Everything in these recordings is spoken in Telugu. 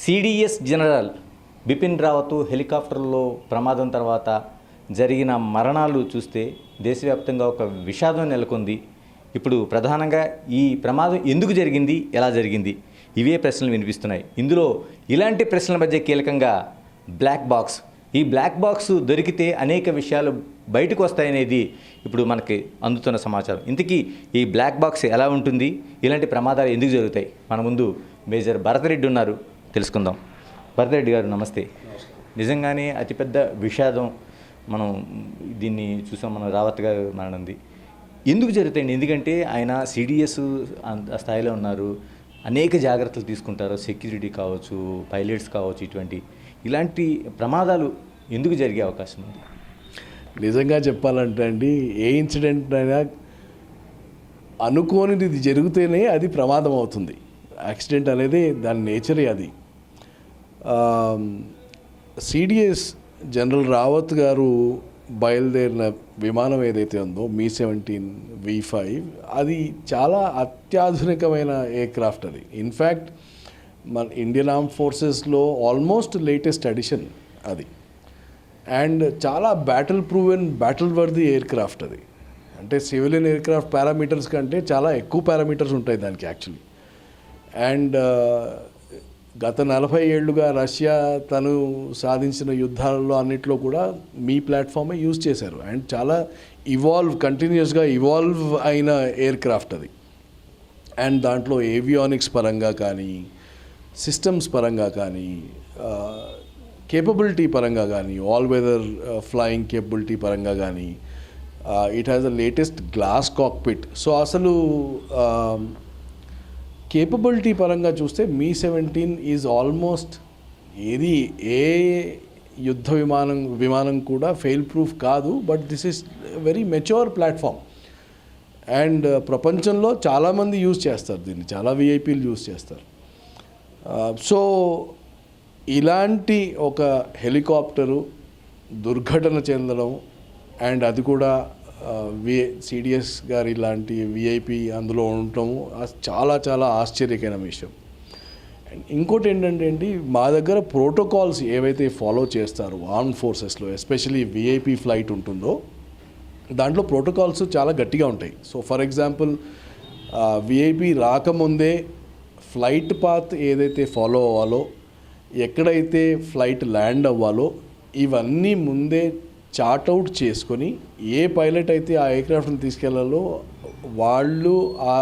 సిడిఎస్ జనరల్ బిపిన్ రావత్ హెలికాప్టర్లో ప్రమాదం తర్వాత జరిగిన మరణాలు చూస్తే దేశవ్యాప్తంగా ఒక విషాదం నెలకొంది. ఇప్పుడు ప్రధానంగా ఈ ప్రమాదం ఎందుకు జరిగింది, ఎలా జరిగింది, ఇవే ప్రశ్నలు వినిపిస్తున్నాయి. ఇందులో ఇలాంటి ప్రశ్నల మధ్య కీలకంగా బ్లాక్ బాక్స్. ఈ బ్లాక్ బాక్స్ దొరికితే అనేక విషయాలు బయటకు వస్తాయనేది ఇప్పుడు మనకి అందుతున్న సమాచారం. ఇంతకీ ఈ బ్లాక్ బాక్స్ ఎలా ఉంటుంది, ఇలాంటి ప్రమాదాలు ఎందుకు జరుగుతాయి? మన ముందు మేజర్ భరతరెడ్డి ఉన్నారు, తెలుసుకుందాం. భరతరెడ్డి గారు నమస్తే. నిజంగానే అతిపెద్ద విషాదం మనం దీన్ని చూసాం. మన రావత్ గారు మరణంది ఎందుకు జరుగుతాయండి? ఎందుకంటే ఆయన సిడిఎస్ స్థాయిలో ఉన్నారు, అనేక జాగ్రత్తలు తీసుకుంటారు, సెక్యూరిటీ కావచ్చు, పైలట్స్ కావచ్చు. ఇలాంటి ప్రమాదాలు ఎందుకు జరిగే అవకాశం ఉంది? నిజంగా చెప్పాలంటే అండి, ఏ ఇన్సిడెంట్ అయినా అనుకోనిది జరిగితేనే అది ప్రమాదం అవుతుంది. యాక్సిడెంట్ అనేది దాని నేచరే అది. సిడిఎస్ జనరల్ రావత్ గారు బయలుదేరిన విమానం ఏదైతే ఉందో మీ-17 V5, అది చాలా అత్యాధునికమైన ఎయిర్క్రాఫ్ట్. అది ఇన్ఫ్యాక్ట్ మన ఇండియన్ ఆర్మ్ ఫోర్సెస్లో ఆల్మోస్ట్ లేటెస్ట్ అడిషన్ అది. అండ్ చాలా battle proven, battle worthy aircraft అది. అంటే సివిలియన్ ఎయిర్క్రాఫ్ట్ పారామీటర్స్ కంటే చాలా ఎక్కువ పారామీటర్స్ ఉంటాయి దానికి యాక్చువల్లీ. అండ్ గత 40 ఏళ్ళుగా రష్యా తను సాధించిన యుద్ధాలలో అన్నిట్లో కూడా మీ ప్లాట్ఫామే యూజ్ చేశారు. అండ్ చాలా కంటిన్యూస్గా ఇవాల్వ్ అయిన ఎయిర్క్రాఫ్ట్ అది. అండ్ దాంట్లో ఏవియానిక్స్ పరంగా కానీ, సిస్టమ్స్ పరంగా కానీ, కేపబిలిటీ పరంగా కానీ, ఆల్ వెదర్ ఫ్లయింగ్ కేపబిలిటీ పరంగా కానీ, it has the latest glass cockpit. So అసలు కేపబిలిటీ పరంగా చూస్తే మీ-17 ఈజ్ ఆల్మోస్ట్ ఏ యుద్ధ విమానం కూడా ఫెయిల్ ప్రూఫ్ కాదు. But this is very mature platform. And ప్రపంచంలో చాలామంది యూజ్ చేస్తారు దీన్ని, చాలా విఐపీలు యూజ్ చేస్తారు. సో ఇలాంటి ఒక హెలికాప్టరు దుర్ఘటన చెందడం, అండ్ అది కూడా సిడిఎస్ గారి లాంటి విఐపి అందులో ఉండటం చాలా చాలా ఆశ్చర్యకరమైన విషయం. అండ్ ఇంకోటి ఏంటంటే మా దగ్గర ప్రోటోకాల్స్ ఏవైతే ఫాలో చేస్తారో ఆర్మ్ ఫోర్సెస్లో, ఎస్పెషలీ విఐపి ఫ్లైట్ ఉంటుందో దాంట్లో ప్రోటోకాల్స్ చాలా గట్టిగా ఉంటాయి. సో ఫర్ ఎగ్జాంపుల్ విఐపి రాకముందే ఫ్లైట్ పాత్ ఏదైతే ఫాలో అవ్వాలో, ఎక్కడైతే ఫ్లైట్ ల్యాండ్ అవ్వాలో, ఇవన్నీ ముందే చార్ట్అవుట్ చేసుకొని ఏ పైలట్ అయితే ఆ ఎయిర్క్రాఫ్ట్ని తీసుకెళ్లాలో వాళ్ళు ఆ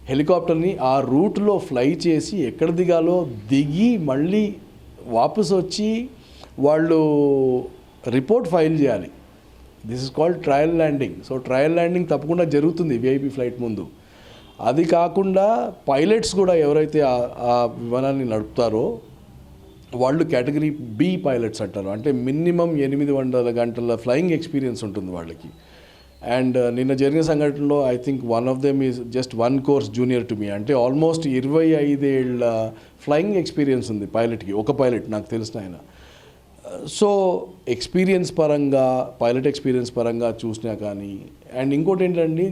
హెలికాప్టర్ని ఆ రూట్లో ఫ్లై చేసి ఎక్కడ దిగాలో దిగి మళ్ళీ వాపసు వచ్చి వాళ్ళు రిపోర్ట్ ఫైల్ చేయాలి. This is called trial landing. So trial landing తప్పకుండా జరుగుతుంది విఐపి ఫ్లైట్ ముందు. అది కాకుండా పైలట్స్ కూడా ఎవరైతే ఆ విమానాన్ని నడుపుతారో వాళ్ళు కేటగిరీ బి పైలట్స్ అంటారు. అంటే మినిమం 800 గంటల ఫ్లయింగ్ ఎక్స్పీరియన్స్ ఉంటుంది వాళ్ళకి. అండ్ నిన్న జరిగిన సంఘటనలో I think one of them is just 1 course junior to me. అంటే ఆల్మోస్ట్ 25 ఏళ్ళ ఫ్లయింగ్ ఎక్స్పీరియన్స్ ఉంది పైలట్కి, ఒక పైలట్ నాకు తెలిసిన ఆయన. సో ఎక్స్పీరియన్స్ పరంగా, పైలట్ ఎక్స్పీరియన్స్ పరంగా చూసినా కానీ. అండ్ ఇంకోటి ఏంటంటే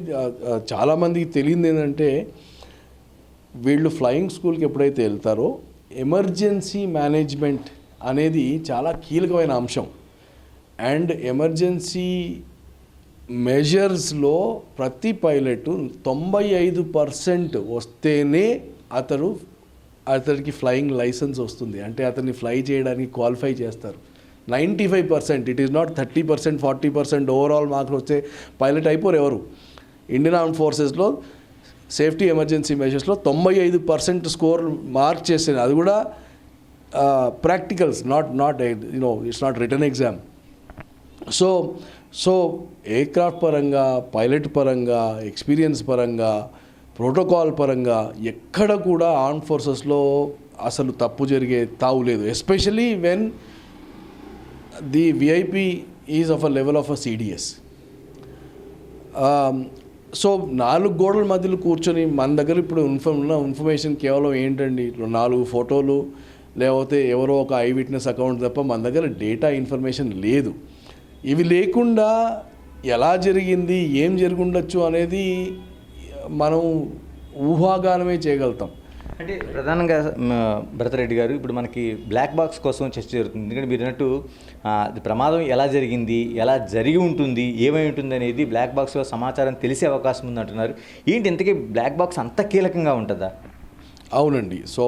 చాలామందికి తెలియదు ఏంటంటే, వీళ్ళు ఫ్లయింగ్ స్కూల్కి ఎప్పుడైతే వెళ్తారో ఎమర్జెన్సీ మేనేజ్మెంట్ అనేది చాలా కీలకమైన అంశం. అండ్ ఎమర్జెన్సీ మెజర్స్లో ప్రతి పైలట్ 95% వస్తేనే అతడికి ఫ్లయింగ్ లైసెన్స్ వస్తుంది. అంటే అతన్ని ఫ్లై చేయడానికి క్వాలిఫై చేస్తారు. 95%, ఇట్ ఈస్ నాట్ 30%, 40% ఓవరాల్ మార్కులు వస్తే పైలట్ అయిపోరు ఎవరు. ఇండియన్ ఆర్మ్ ఫోర్సెస్లో సేఫ్టీ ఎమర్జెన్సీ మెజర్స్లో 95% స్కోర్ మార్క్ చేసేది. అది కూడా practicals, not it's not written exam. So aircraft పరంగా, పైలట్ పరంగా, ఎక్స్పీరియన్స్ పరంగా, ప్రోటోకాల్ పరంగా ఎక్కడ కూడా ఆర్మ్ ఫోర్సెస్లో అసలు తప్పు జరిగే తావు లేదు. Especially when the VIP is of a level of a CDS. So 4 గోడల మధ్యలో కూర్చొని మన దగ్గర ఇప్పుడు ఇన్ఫర్మేషన్ కేవలం ఏంటండి, 4 ఫోటోలు లేకపోతే ఎవరో ఒక ఐ విట్నెస్ అకౌంట్ తప్ప మన దగ్గర డేటా ఇన్ఫర్మేషన్ లేదు. ఇవి లేకుండా ఎలా జరిగింది, ఏం జరిగి ఉండొచ్చు అనేది మనం ఊహాగానమే చేయగలుగుతాం. అంటే ప్రధానంగా భరతరెడ్డి గారు ఇప్పుడు మనకి బ్లాక్ బాక్స్ కోసం చర్చ జరుగుతుంది. ఎందుకంటే మీరు అన్నట్టు అది ప్రమాదం ఎలా జరిగింది, ఎలా జరిగి ఉంటుంది, ఏమై ఉంటుంది అనేది బ్లాక్ బాక్స్లో సమాచారం తెలిసే అవకాశం ఉంది అంటున్నారు. ఏంటి ఇంతకీ బ్లాక్ బాక్స్ అంత కీలకంగా ఉంటుందా? అవునండి. సో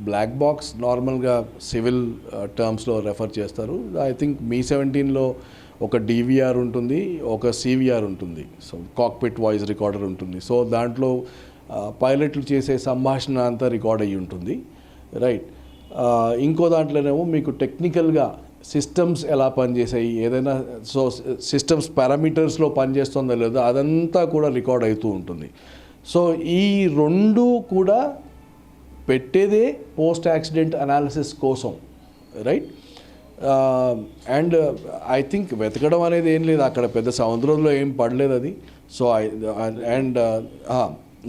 బ్లాక్ బాక్స్ నార్మల్గా సివిల్ టర్మ్స్లో రెఫర్ చేస్తారు. ఐ థింక్ మీ-17లో ఒక డివిఆర్ ఉంటుంది, ఒక సివిఆర్ ఉంటుంది. సో కాక్పిట్ వాయిస్ రికార్డర్ ఉంటుంది. సో దాంట్లో పైలట్లు చేసే సంభాషణ అంతా రికార్డ్ అయ్యి ఉంటుంది, రైట్. ఇంకో దాంట్లోనేమో మీకు టెక్నికల్గా సిస్టమ్స్ ఎలా పనిచేసాయి, ఏదైనా సో సిస్టమ్స్ పారామీటర్స్లో పనిచేస్తుందో లేదో అదంతా కూడా రికార్డ్ అవుతూ ఉంటుంది. సో ఈ రెండు కూడా పెట్టేదే పోస్ట్ యాక్సిడెంట్ అనాలిసిస్ కోసం, రైట్. అండ్ ఐ థింక్ వెతకడం అనేది ఏం లేదు, అక్కడ పెద్ద సముద్రంలో ఏం పడలేదు అది.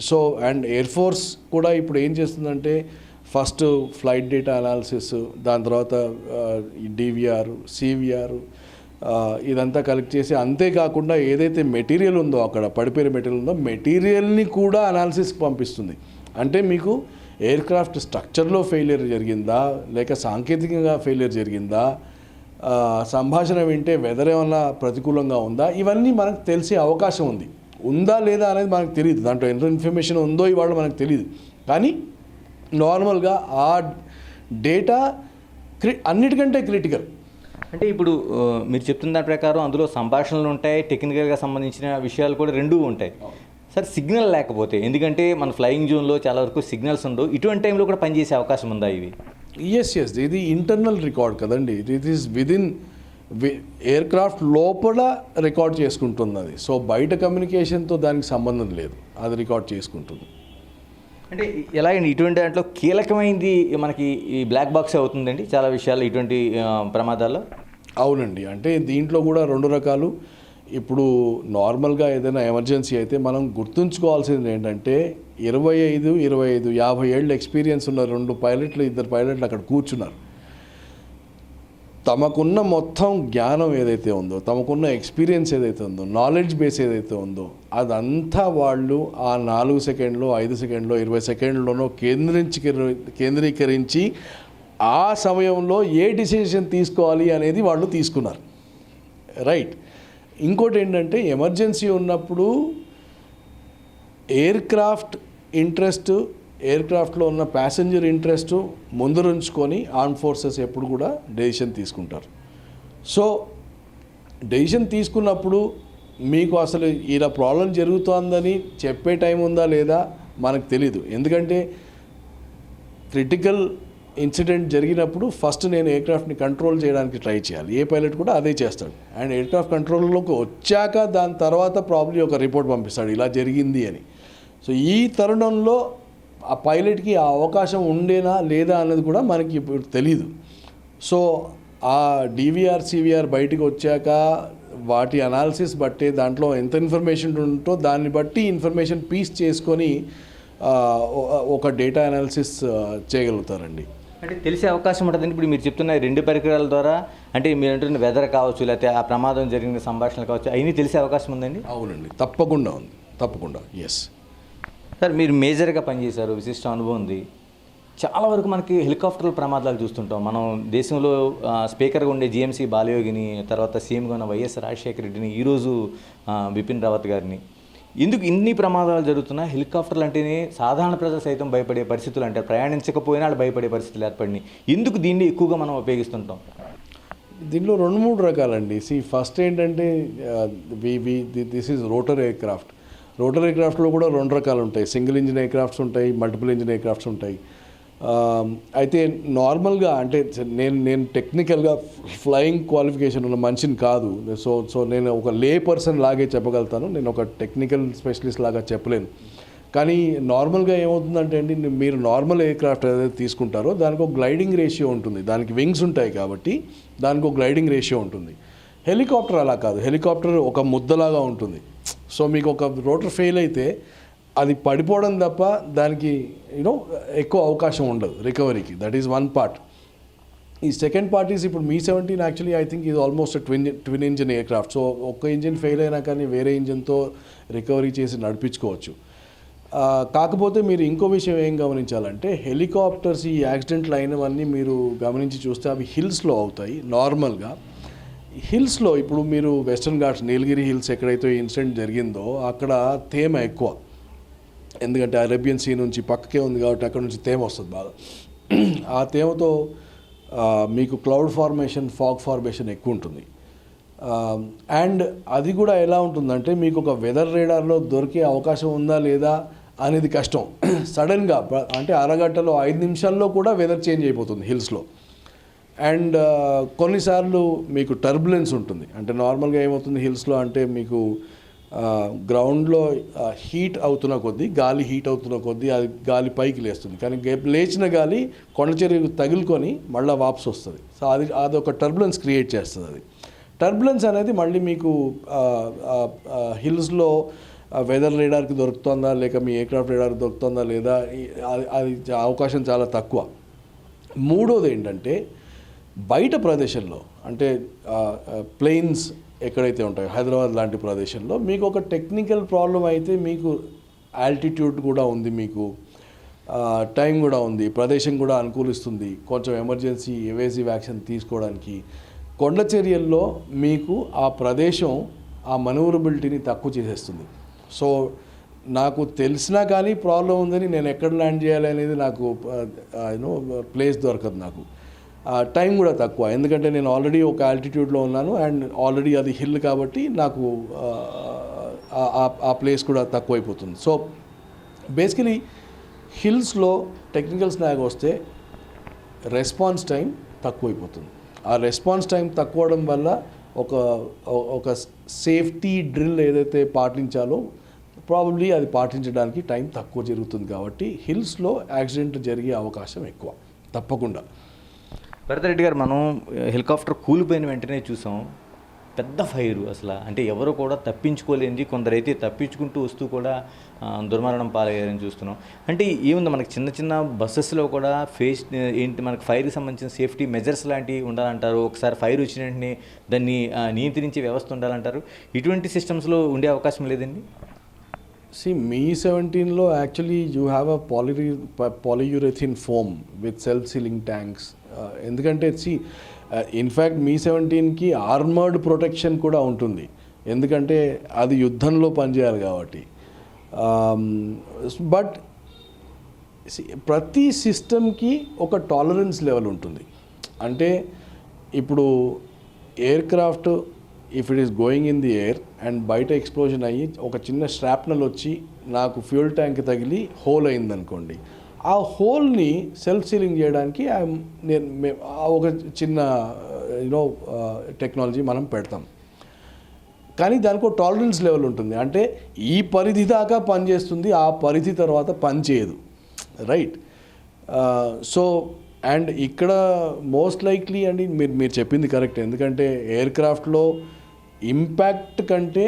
సో అండ్ ఎయిర్ ఫోర్స్ కూడా ఇప్పుడు ఏం చేస్తుందంటే ఫస్ట్ ఫ్లైట్ డేటా అనాలిసిస్, దాని తర్వాత డివిఆర్, సివిఆర్ ఇదంతా కలెక్ట్ చేసి, అంతేకాకుండా ఏదైతే మెటీరియల్ ఉందో అక్కడ పడిపోయిన మెటీరియల్ ఉందో మెటీరియల్ని కూడా అనాలిసిస్కి పంపిస్తుంది. అంటే మీకు ఎయిర్ క్రాఫ్ట్ స్ట్రక్చర్లో ఫెయిలియర్ జరిగిందా, లేక సాంకేతికంగా ఫెయిలియర్ జరిగిందా, సంభాషణ వింటే వెదర్ ఏమన్నా ప్రతికూలంగా ఉందా, ఇవన్నీ మనకు తెలిసే అవకాశం ఉంది. ఉందా లేదా అనేది మనకు తెలియదు, దాంట్లో ఎంత ఇన్ఫర్మేషన్ ఉందో ఇవాళ మనకు తెలియదు. కానీ నార్మల్గా ఆ డేటా అన్నిటికంటే క్రిటికల్. అంటే ఇప్పుడు మీరు చెప్తున్న దాని ప్రకారం అందులో సంభాషణలు ఉంటాయి, టెక్నికల్గా సంబంధించిన విషయాలు కూడా రెండూ ఉంటాయి. సార్ సిగ్నల్ లేకపోతే, ఎందుకంటే మన ఫ్లయింగ్ జోన్లో చాలా వరకు సిగ్నల్స్ ఉండవు, ఇటువంటి టైంలో కూడా పనిచేసే అవకాశం ఉందా ఇవి? ఎస్, ఇది ఇంటర్నల్ రికార్డ్ కదండి. It is within air craft లోపల రికార్డ్ చేసుకుంటుంది అది. సో బయట కమ్యూనికేషన్తో దానికి సంబంధం లేదు, అది రికార్డ్ చేసుకుంటుంది. అంటే ఎలాగండి ఇటువంటి దాంట్లో కీలకమైంది మనకి ఈ బ్లాక్ బాక్స్ అవుతుందండి చాలా విషయాలు ఇటువంటి ప్రమాదాల్లో? అవునండి. అంటే దీంట్లో కూడా రెండు రకాలు. ఇప్పుడు నార్మల్గా ఏదైనా ఎమర్జెన్సీ అయితే మనం గుర్తుంచుకోవాల్సింది ఏంటంటే 25, 50 ఏళ్ళ ఎక్స్పీరియన్స్ ఉన్న ఇద్దరు పైలట్లు అక్కడ కూర్చున్నారు. తమకున్న మొత్తం జ్ఞానం ఏదైతే ఉందో, తమకున్న ఎక్స్పీరియన్స్ ఏదైతే ఉందో, నాలెడ్జ్ బేస్ ఏదైతే ఉందో, అదంతా వాళ్ళు ఆ 4 సెకండ్లో, 5 సెకండ్లో, 20 సెకండ్లోనో కేంద్రీకరించి ఆ సమయంలో ఏ డిసిషన్ తీసుకోవాలి అనేది వాళ్ళు తీసుకున్నారు, రైట్. ఇంకోటి ఏంటంటే ఎమర్జెన్సీ ఉన్నప్పుడు ఎయిర్ క్రాఫ్ట్లో ఉన్న ప్యాసింజర్ ఇంట్రెస్ట్ ముందరుంచుకొని ఆర్మ్ ఫోర్సెస్ ఎప్పుడు కూడా డెసిషన్ తీసుకుంటారు. సో డెసిషన్ తీసుకున్నప్పుడు మీకు అసలు ఇలా ప్రాబ్లం జరుగుతోందని చెప్పే టైం ఉందా లేదా మనకు తెలీదు. ఎందుకంటే క్రిటికల్ ఇన్సిడెంట్ జరిగినప్పుడు ఫస్ట్ నేను ఎయిర్క్రాఫ్ట్ని కంట్రోల్ చేయడానికి ట్రై చేయాలి. ఏ పైలట్ కూడా అదే చేస్తాడు. అండ్ ఎయిర్క్రాఫ్ట్ కంట్రోల్లోకి వచ్చాక దాని తర్వాత ప్రాబ్లీ ఒక రిపోర్ట్ పంపిస్తాడు ఇలా జరిగింది అని. సో ఈ తరుణంలో ఆ పైలట్కి ఆ అవకాశం ఉండేనా లేదా అన్నది కూడా మనకి ఇప్పుడు తెలీదు. సో ఆ డివిఆర్, సివిఆర్ బయటికి వచ్చాక వాటి అనాలిసిస్ బట్టే దాంట్లో ఎంత ఇన్ఫర్మేషన్ ఉంటుందో దాన్ని బట్టి ఇన్ఫర్మేషన్ పీస్ చేసుకొని ఒక డేటా అనాలిసిస్ చేయగలుగుతారండి. అంటే తెలిసే అవకాశం ఉంటుందండి. ఇప్పుడు మీరు చెప్తున్న 2 పరికరాల ద్వారా, అంటే మీరు అంటున్న వెదర్ కావచ్చు, లేకపోతే ఆ ప్రమాదం జరిగిన సంభాషణలు కావచ్చు, అవన్నీ తెలిసే అవకాశం ఉందండి? అవునండి, తప్పకుండా ఉంది, తప్పకుండా. ఎస్ సార్, మీరు మేజర్గా పనిచేశారు, విశిష్ట అనుభవం ఉంది. చాలా వరకు మనకి హెలికాప్టర్ల ప్రమాదాలు చూస్తుంటాం. మనం దేశంలో స్పీకర్గా ఉండే జిఎంసీ బాలయోగిని, తర్వాత సీఎంగా ఉన్న వైఎస్ రాజశేఖర రెడ్డిని, ఈరోజు బిపిన్ రావత్ గారిని. ఎందుకు ఇన్ని ప్రమాదాలు జరుగుతున్నా హెలికాప్టర్లు అంటేనే సాధారణ ప్రజలు సైతం భయపడే పరిస్థితులు, అంటే ప్రయాణించకపోయినా వాళ్ళు భయపడే పరిస్థితులు ఏర్పడినాయి. ఎందుకు దీన్ని ఎక్కువగా మనం ఉపయోగిస్తుంటాం? దీనిలో 2-3 రకాలండి. ఫస్ట్ ఏంటంటే this is rotor aircraft. Rotor ఎయిర్ క్రాఫ్ట్లో కూడా 2 రకాలు ఉంటాయి. సింగిల్ ఇంజిన్ ఎయిర్ క్రాఫ్ట్స్ ఉంటాయి, మల్టిపుల్ ఇంజిన్ ఎయిర్ క్రాఫ్ట్స్ ఉంటాయి. అయితే నార్మల్గా అంటే నేను టెక్నికల్గా ఫ్లయింగ్ క్వాలిఫికేషన్ ఉన్న మనిషిని కాదు. సో నేను ఒక లే పర్సన్ లాగే చెప్పగలుగుతాను, నేను ఒక టెక్నికల్ స్పెషలిస్ట్ లాగా చెప్పలేను. కానీ నార్మల్గా ఏమవుతుందంటే అండి, మీరు నార్మల్ ఎయిర్ క్రాఫ్ట్ ఏదైతే తీసుకుంటారో దానికి ఒక గ్లైడింగ్ రేషియో ఉంటుంది. దానికి వింగ్స్ ఉంటాయి కాబట్టి దానికి ఒక గ్లైడింగ్ రేషియో ఉంటుంది. హెలికాప్టర్ అలా కాదు. హెలికాప్టర్ ఒక ముద్దలాగా ఉంటుంది. సో మీకు ఒక రోటర్ ఫెయిల్ అయితే అది పడిపోవడం తప్ప దానికి ఎక్కువ అవకాశం ఉండదు రికవరీకి. That is one part. ఈ సెకండ్ పార్ట్ ఈస్ ఇప్పుడు మీ-17 యాక్చువల్లీ ఐ థింక్ ఇది almost twin engine aircraft. So ఒక్క ఇంజిన్ ఫెయిల్ అయినా కానీ వేరే ఇంజిన్తో రికవరీ చేసి నడిపించుకోవచ్చు. కాకపోతే మీరు ఇంకో విషయం ఏం గమనించాలంటే హెలికాప్టర్స్ ఈ యాక్సిడెంట్లు అయినవన్నీ మీరు గమనించి చూస్తే అవి హిల్స్లో అవుతాయి నార్మల్గా. హిల్స్లో ఇప్పుడు మీరు వెస్టర్న్ ఘాట్స్ నీలగిరి హిల్స్ ఎక్కడైతే ఇన్సిడెంట్ జరిగిందో అక్కడ తేమ ఎక్కువ, ఎందుకంటే అరేబియన్ సీ నుంచి పక్కకే ఉంది కాబట్టి అక్కడ నుంచి తేమ వస్తుంది బాగా. ఆ తేమతో మీకు క్లౌడ్ ఫార్మేషన్, ఫాగ్ ఫార్మేషన్ ఎక్కువ ఉంటుంది. అండ్ అది కూడా ఎలా ఉంటుందంటే మీకు ఒక వెదర్ రేడార్లో దొరికే అవకాశం ఉందా లేదా అనేది కష్టం. సడన్గా అంటే అరగంటలో 5 నిమిషాల్లో కూడా వెదర్ చేంజ్ అయిపోతుంది హిల్స్లో. అండ్ కొన్నిసార్లు మీకు టర్బులెన్స్ ఉంటుంది. అంటే నార్మల్గా ఏమవుతుంది హిల్స్లో అంటే మీకు గ్రౌండ్లో హీట్ అవుతున్న కొద్దీ, గాలి హీట్ అవుతున్న కొద్దీ అది గాలి పైకి లేస్తుంది, కానీ లేచిన గాలి కొండ చర్యకు తగులుకొని మళ్ళీ వాపసు వస్తుంది. సో అది ఒక టర్బులెన్స్ క్రియేట్ చేస్తుంది. అది టర్బులెన్స్ అనేది మళ్ళీ మీకు హిల్స్లో వెదర్ రేడార్కి దొరుకుతుందా లేక మీ ఎయిర్క్రాఫ్ట్ రేడార్కి దొరుకుతుందా లేదా అది అవకాశం చాలా తక్కువ. మూడోది ఏంటంటే బయట ప్రదేశంలో అంటే ప్లెయిన్స్ ఎక్కడైతే ఉంటాయో హైదరాబాద్ లాంటి ప్రదేశంలో మీకు ఒక టెక్నికల్ ప్రాబ్లం అయితే మీకు ఆల్టిట్యూడ్ కూడా ఉంది, మీకు టైం కూడా ఉంది, ప్రదేశం కూడా అనుకూలిస్తుంది కొంచెం ఎమర్జెన్సీ ఎవేసివ్ యాక్షన్ తీసుకోవడానికి. కొండ చర్యల్లో మీకు ఆ ప్రదేశం ఆ మనూరబిలిటీని తక్కువ చేసేస్తుంది. సో నాకు తెలిసినా కానీ ప్రాబ్లం ఉందని నేను ఎక్కడ ల్యాండ్ చేయాలి అనేది నాకు ప్లేస్ దొరకదు, నాకు టైం కూడా తక్కువ, ఎందుకంటే నేను ఆల్రెడీ ఒక ఆల్టిట్యూడ్లో ఉన్నాను అండ్ ఆల్రెడీ అది హిల్ కాబట్టి నాకు ఆ ప్లేస్ కూడా తక్కువైపోతుంది. సో బేసికలీ హిల్స్లో టెక్నికల్ స్నాగ్ వస్తే రెస్పాన్స్ టైం తక్కువైపోతుంది. ఆ రెస్పాన్స్ టైం తక్కువ అవడం వల్ల ఒక సేఫ్టీ డ్రిల్ ఏదైతే పాటించాలో ప్రాబబ్లీ అది పాటించడానికి టైం తక్కువ జరుగుతుంది. కాబట్టి హిల్స్లో యాక్సిడెంట్ జరిగే అవకాశం ఎక్కువ తప్పకుండా. భరతరెడ్డి గారు, మనం హెలికాప్టర్ కూలిపోయిన వెంటనే చూసాం పెద్ద ఫైరు, అసలు అంటే ఎవరు కూడా తప్పించుకోలేనిది, కొందరైతే తప్పించుకుంటూ వస్తూ కూడా దుర్మరణం పాలయ్యారని చూస్తున్నాం. అంటే ఏముంది మనకి చిన్న చిన్న బస్సెస్లో కూడా ఏంటి మనకి ఫైర్కి సంబంధించిన సేఫ్టీ మెజర్స్ లాంటివి ఉండాలంటారు. ఒకసారి ఫైర్ వచ్చిన వెంటనే దాన్ని నియంత్రించే వ్యవస్థ ఉండాలంటారు. ఇటువంటి సిస్టమ్స్లో ఉండే అవకాశం లేదండి? Mi-17లో actually you have a polyurethane foam with self-sealing tanks. ఎందుకంటే ఇన్ఫ్యాక్ట్ Mi-17కి ఆర్మర్డ్ ప్రొటెక్షన్ కూడా ఉంటుంది, ఎందుకంటే అది యుద్ధంలో పనిచేయాలి కాబట్టి. బట్ ప్రతి సిస్టమ్కి ఒక టాలరెన్స్ లెవెల్ ఉంటుంది. అంటే ఇప్పుడు aircraft if it is going in the air and బయట ఎక్స్ప్లోజన్ అయ్యి ఒక చిన్న స్ట్రాప్నల్ వచ్చి నాకు ఫ్యూయల్ ట్యాంక్ తగిలి హోల్ అయిందనుకోండి, ఆ హోల్ని సెల్ఫ్ సీలింగ్ చేయడానికి ఒక చిన్న టెక్నాలజీ మనం పెడతాం. కానీ దానికి ఒక టాలరెన్స్ లెవెల్ ఉంటుంది. అంటే ఈ పరిధి దాకా పనిచేస్తుంది, ఆ పరిధి తర్వాత పని చేయదు, రైట్? సో అండ్ ఇక్కడ మోస్ట్ లైక్లీ అండి మీరు చెప్పింది కరెక్ట్, ఎందుకంటే ఎయిర్క్రాఫ్ట్లో ఇంపాక్ట్ కంటే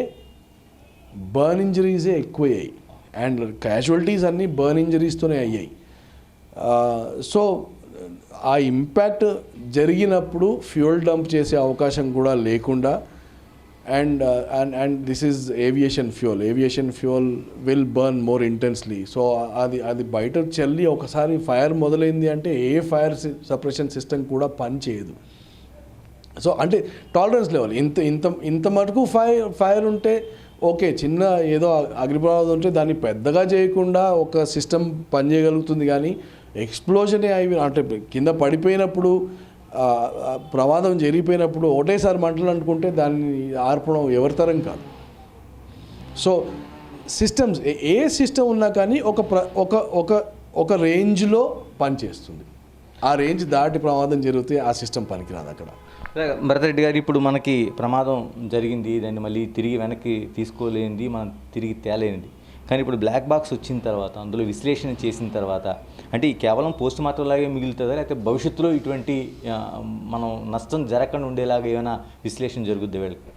బర్న్ ఇంజరీసే ఎక్కువయ్యాయి అండ్ క్యాజువాలిటీస్ అన్నీ బర్న్ ఇంజరీస్తోనే అయ్యాయి. సో ఆ ఇంపాక్ట్ జరిగినప్పుడు ఫ్యూయల్ డంప్ చేసే అవకాశం కూడా లేకుండా and this is aviation fuel will burn more intensely. So అది బయట చల్లి ఒకసారి ఫైర్ మొదలైంది అంటే ఏ ఫైర్ సప్రెషన్ సిస్టమ్ కూడా పని చేయదు. సో అంటే టాలరెన్స్ లెవెల్ ఇంత మటుకు ఫైర్ ఉంటే ఓకే, చిన్న ఏదో అగ్నిప్రమాదం ఉంటే దాన్ని పెద్దగా చేయకుండా ఒక సిస్టమ్ పనిచేయగలుగుతుంది. కానీ ఎక్స్ప్లోజనే అయి అంటే కింద పడిపోయినప్పుడు ప్రమాదం జరిగిపోయినప్పుడు ఒకటేసారి మంటలు అనుకుంటే దాన్ని ఆర్పడం ఎవరితరం కాదు. సో సిస్టమ్స్ ఏ సిస్టమ్ ఉన్నా కానీ ఒక రేంజ్లో పనిచేస్తుంది. ఆ రేంజ్ దాటి ప్రమాదం జరిగితే ఆ సిస్టమ్ పనికిరాదు అక్కడ. భరతరెడ్డి గారు, ఇప్పుడు మనకి ప్రమాదం జరిగింది, దాన్ని మళ్ళీ తిరిగి వెనక్కి తీసుకోలేనిది, మనం తిరిగి తేలేనిది. కానీ ఇప్పుడు బ్లాక్ బాక్స్ వచ్చిన తర్వాత, అందులో విశ్లేషణ చేసిన తర్వాత, అంటే కేవలం పోస్ట్ మార్టం లాగే మిగులుతుందా, లేకపోతే భవిష్యత్తులో ఇటువంటి మనం నష్టం జరగకుండా ఉండేలాగా ఏమైనా విశ్లేషణ జరుగుద్ది వీళ్ళకి?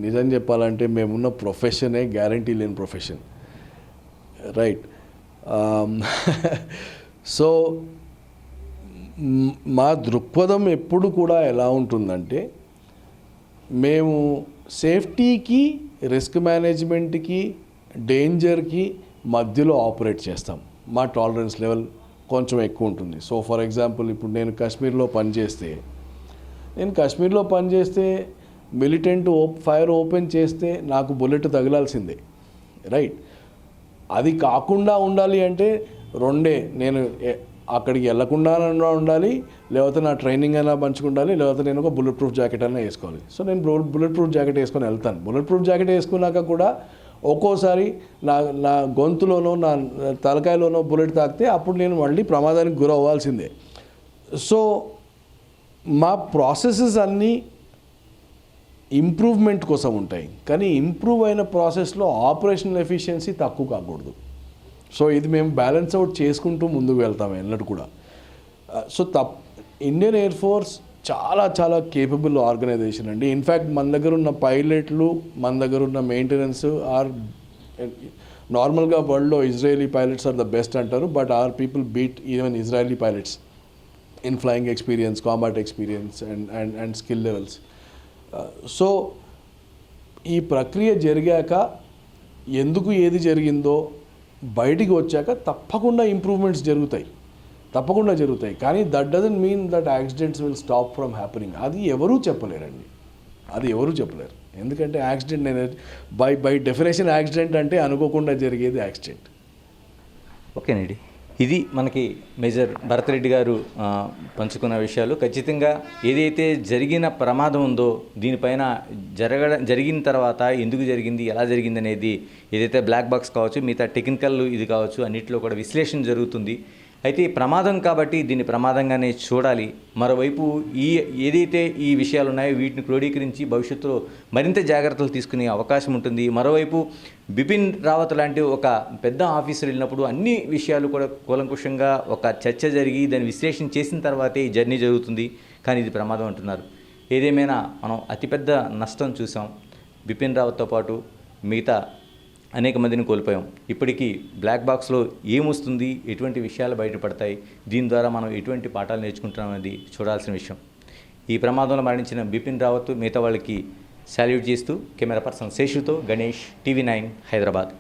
నిజం చెప్పాలంటే మేమున్న ప్రొఫెషనే గ్యారంటీ లేని ప్రొఫెషన్, రైట్? సో మా దృక్పథం ఎప్పుడు కూడా ఎలా ఉంటుందంటే, మేము సేఫ్టీకి, రిస్క్ మేనేజ్మెంట్కి, డేంజర్కి మధ్యలో ఆపరేట్ చేస్తాం. మా టాలరెన్స్ లెవెల్ కొంచెం ఎక్కువ ఉంటుంది. సో ఫర్ ఎగ్జాంపుల్ ఇప్పుడు నేను కాశ్మీర్లో పనిచేస్తే మిలిటెంట్ ఫైర్ ఓపెన్ చేస్తే నాకు బుల్లెట్ తగలాల్సిందే, రైట్? అది కాకుండా ఉండాలి అంటే రెండే, నేను అక్కడికి వెళ్ళకుండా ఉండాలి, లేకపోతే నా ట్రైనింగ్ అయినా పంచుకుండాలి, లేకపోతే నేను ఒక బుల్లెట్ ప్రూఫ్ జాకెట్ అయినా వేసుకోవాలి. సో నేను బుల్లెట్ ప్రూఫ్ జాకెట్ వేసుకొని వెళ్తాను. బుల్లెట్ ప్రూఫ్ జాకెట్ వేసుకున్నాక కూడా ఒక్కోసారి నా గొంతులోనో నా తలకాయలోనో బుల్లెట్ తాకితే అప్పుడు నేను మళ్ళీ ప్రమాదానికి గురవ్వాల్సిందే. సో మా ప్రాసెసెస్ అన్నీ ఇంప్రూవ్మెంట్ కోసం ఉంటాయి, కానీ ఇంప్రూవ్ అయిన ప్రాసెస్లో ఆపరేషనల్ ఎఫిషియన్సీ తక్కువ కాకూడదు. సో ఇది మేము బ్యాలెన్స్ అవుట్ చేసుకుంటూ ముందుకు వెళ్తాము ఎన్నడూ కూడా. సో ఇండియన్ ఎయిర్ ఫోర్స్ చాలా చాలా కేపబుల్ ఆర్గనైజేషన్ అండి. ఇన్ఫ్యాక్ట్ మన దగ్గర ఉన్న పైలట్లు, మన దగ్గర ఉన్న మెయింటెనెన్స్ ఆర్ నార్మల్గా వరల్డ్లో Israeli pilots are the best అంటారు, but our people beat even Israeli pilots in flying experience, combat experience and skill levels. So ఈ ప్రక్రియ జరిగాక ఎందుకు ఏది జరిగిందో బయటికి వచ్చాక తప్పకుండా ఇంప్రూవ్మెంట్స్ జరుగుతాయి. కానీ that doesn't mean that accidents will stop from happening. అది ఎవరూ చెప్పలేరండి, ఎందుకంటే యాక్సిడెంట్ బై డెఫినేషన్ యాక్సిడెంట్ అంటే అనుకోకుండా జరిగేది యాక్సిడెంట్. ఓకేనండి, ఇది మనకి మేజర్ భరత్ రెడ్డి గారు పంచుకున్న విషయాలు. ఖచ్చితంగా ఏదైతే జరిగిన ప్రమాదం ఉందో దీనిపైన జరిగిన తర్వాత ఎందుకు జరిగింది, ఎలా జరిగింది అనేది ఏదైతే బ్లాక్ బాక్స్ కావచ్చు, మిగతా టెక్నికల్ ఇది కావచ్చు, అన్నింటిలో కూడా విశ్లేషణ జరుగుతుంది. అయితే ప్రమాదం కాబట్టి దీన్ని ప్రమాదంగానే చూడాలి. మరోవైపు ఏదైతే ఈ విషయాలు ఉన్నాయో వీటిని క్రోడీకరించి భవిష్యత్తులో మరింత జాగ్రత్తలు తీసుకునే అవకాశం ఉంటుంది. మరోవైపు బిపిన్ రావత్ లాంటి ఒక పెద్ద ఆఫీసర్ వెళ్ళినప్పుడు అన్ని విషయాలు కూడా కూలంకుషంగా ఒక చర్చ జరిగి దాన్ని విశ్లేషణ చేసిన తర్వాతే ఈ జర్నీ జరుగుతుంది. కానీ ఇది ప్రమాదం అంటున్నారు. ఏదేమైనా మనం అతిపెద్ద నష్టం చూసాం. బిపిన్ రావత్తో పాటు మిగతా అనేక మందిని కోల్పోయాం. ఇప్పటికీ బ్లాక్ బాక్స్లో ఏమొస్తుంది, ఎటువంటి విషయాలు బయటపడతాయి, దీని ద్వారా మనం ఎటువంటి పాఠాలు నేర్చుకుంటున్నాం అనేది చూడాల్సిన విషయం. ఈ ప్రమాదంలో మరణించిన బిపిన్ రావత్ మిగతా వాళ్ళకి సాల్యూట్ చేస్తూ కెమెరా పర్సన్ శేషుతో గణేష్, టీవీ 9 హైదరాబాద్.